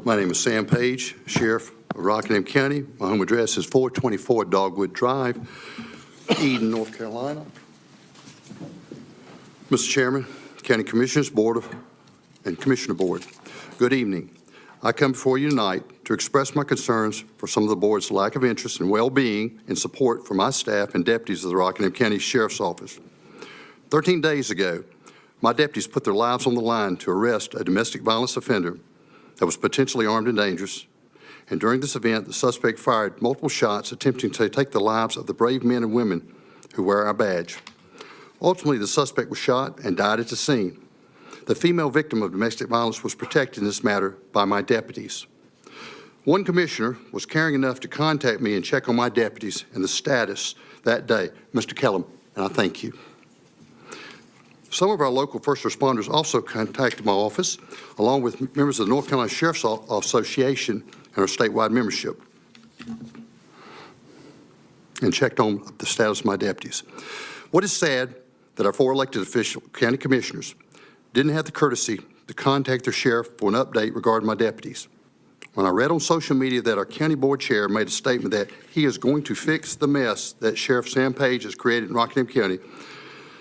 My name is Sam Page, Sheriff of Rockingham County. My home address is 424 Dogwood Drive, Eden, North Carolina. Mr. Chairman, County Commissioners Board and Commissioner Board, good evening. I come before you tonight to express my concerns for some of the board's lack of interest and well-being and support for my staff and deputies of the Rockingham County Sheriff's Office. 13 days ago, my deputies put their lives on the line to arrest a domestic violence offender that was potentially armed and dangerous. And during this event, the suspect fired multiple shots attempting to take the lives of the brave men and women who wear our badge. Ultimately, the suspect was shot and died at the scene. The female victim of domestic violence was protected in this matter by my deputies. One commissioner was caring enough to contact me and check on my deputies and the status that day, Mr. Kellum, and I thank you. Some of our local first responders also contacted my office, along with members of the North Carolina Sheriff's Association and our statewide membership, and checked on the status of my deputies. What is sad that our 4 elected official county commissioners didn't have the courtesy to contact their sheriff for an update regarding my deputies. When I read on social media that our county board chair made a statement that he is going to fix the mess that Sheriff Sam Page has created in Rockingham County,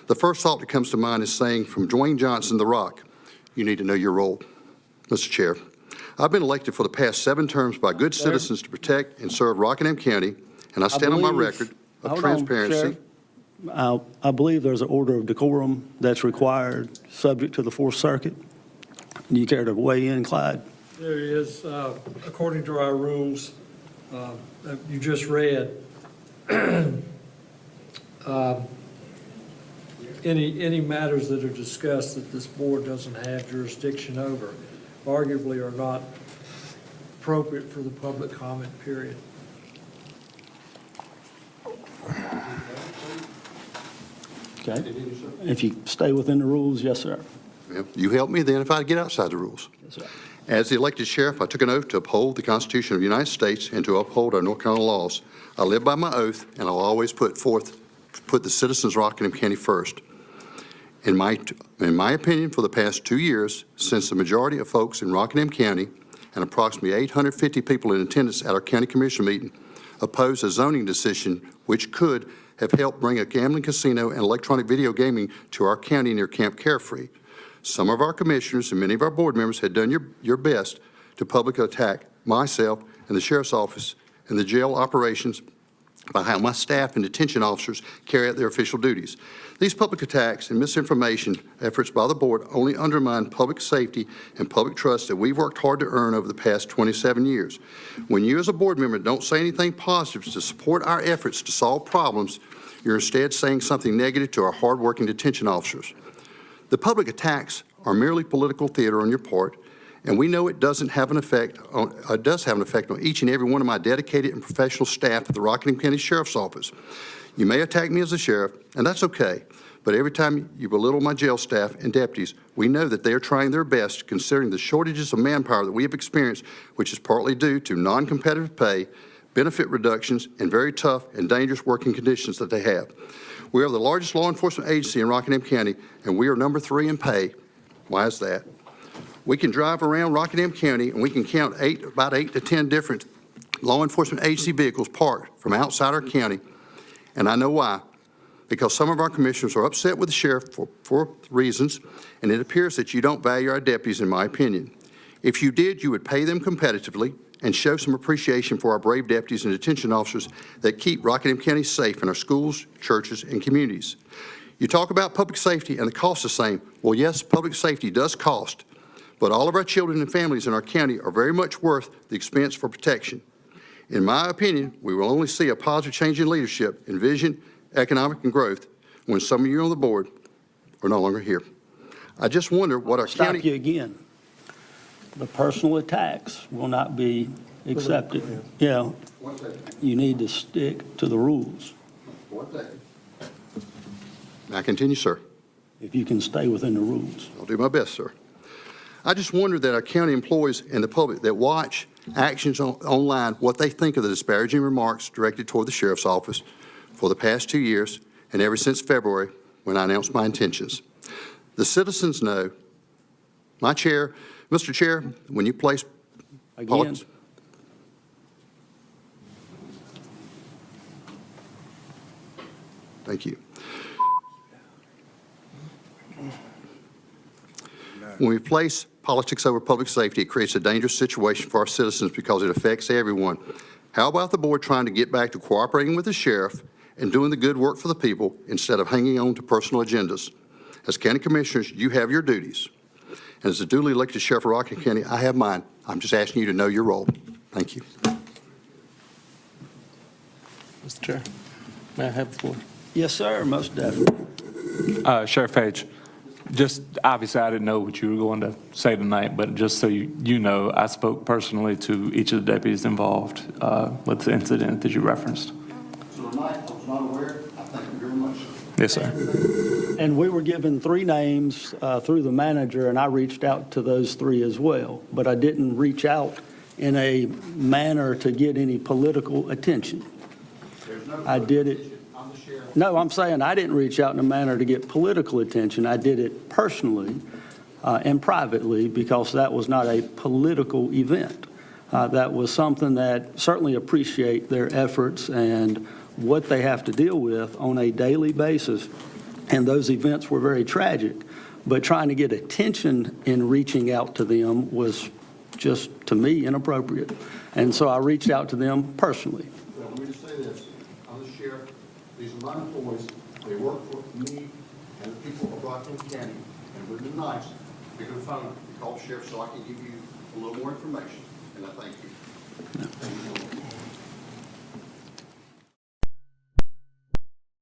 the first thought that comes to mind is saying from Dwayne Johnson, The Rock, you need to know your role. Mr. Chair, I've been elected for the past 7 terms by good citizens to protect and serve Rockingham County, and I stand on my record of transparency. I believe there's an order of decorum that's required, subject to the Fourth Circuit. Do you care to weigh in, Clyde? There is, according to our rules that you just read, any matters that are discussed that this board doesn't have jurisdiction over arguably are not appropriate for the public comment period. Okay. If you stay within the rules, yes, sir. Well, you help me then if I get outside the rules. Yes, sir. As the elected sheriff, I took an oath to uphold the Constitution of the United States and to uphold our North Carolina laws. I live by my oath, and I'll always put the citizens of Rockingham County first. In my opinion, for the past 2 years, since the majority of folks in Rockingham County and approximately 850 people in attendance at our county commission meeting opposed a zoning decision which could have helped bring a gambling casino and electronic video gaming to our county near Camp Carefree. Some of our commissioners and many of our board members had done your best to publicly attack myself and the sheriff's office and the jail operations by how my staff and detention officers carry out their official duties. These public attacks and misinformation efforts by the board only undermine public safety and public trust that we've worked hard to earn over the past 27 years. When you as a board member don't say anything positive to support our efforts to solve problems, you're instead saying something negative to our hardworking detention officers. The public attacks are merely political theater on your part, and we know it does have an effect on each and every one of my dedicated and professional staff at the Rockingham County Sheriff's Office. You may attack me as a sheriff, and that's okay, but every time you belittle my jail staff and deputies, we know that they are trying their best considering the shortages of manpower that we have experienced, which is partly due to non-competitive pay, benefit reductions, and very tough and dangerous working conditions that they have. We are the largest law enforcement agency in Rockingham County, and we are number 3 in pay. Why is that? We can drive around Rockingham County and we can count about 8 to 10 different law enforcement agency vehicles parked from outside our county. And I know why. Because some of our commissioners are upset with the sheriff for reasons, and it appears that you don't value our deputies, in my opinion. If you did, you would pay them competitively and show some appreciation for our brave deputies and detention officers that keep Rockingham County safe in our schools, churches, and communities. You talk about public safety and the cost the same. Well, yes, public safety does cost. But all of our children and families in our county are very much worth the expense for protection. In my opinion, we will only see a positive change in leadership, in vision, economic, and growth when some of you on the board are no longer here. I just wonder what our county... Stop you again. The personal attacks will not be accepted. Yeah, you need to stick to the rules. I continue, sir. If you can stay within the rules. I'll do my best, sir. I just wonder that our county employees and the public that watch actions online, what they think of the disparaging remarks directed toward the sheriff's office for the past 2 years and ever since February when I announced my intentions. The citizens know, Mr. Chair, when you place Again, Thank you. When we place politics over public safety, it creates a dangerous situation for our citizens because it affects everyone. How about the board trying to get back to cooperating with the sheriff and doing the good work for the people instead of hanging on to personal agendas? As county commissioners, you have your duties. And as a duly elected sheriff of Rockingham County, I have mine. I'm just asking you to know your role. Thank you. Mr. Chair, may I have the floor? yes, sir, most definitely. Sheriff Page, just obviously I didn't know what you were going to say tonight, but just so you know, I spoke personally to each of the deputies involved with the incident that you referenced. So tonight, I was not aware. I thank you very much. Yes, sir. And we were given 3 names through the manager, and I reached out to those 3 as well. But I didn't reach out in a manner to get any political attention. I did it. I'm the sheriff. No, I'm saying I didn't reach out in a manner to get political attention. I did it personally and privately because that was not a political event. That was something that certainly appreciate their efforts and what they have to deal with on a daily basis. And those events were very tragic. But trying to get attention in reaching out to them was just, to me, inappropriate. And so I reached out to them personally. Well, let me just say this. I'm the sheriff. These are my employees. They work for me and the people of Rockingham County. And it would have been nice to pick up the phone and call the sheriff so I can give you a little more information. And I thank you.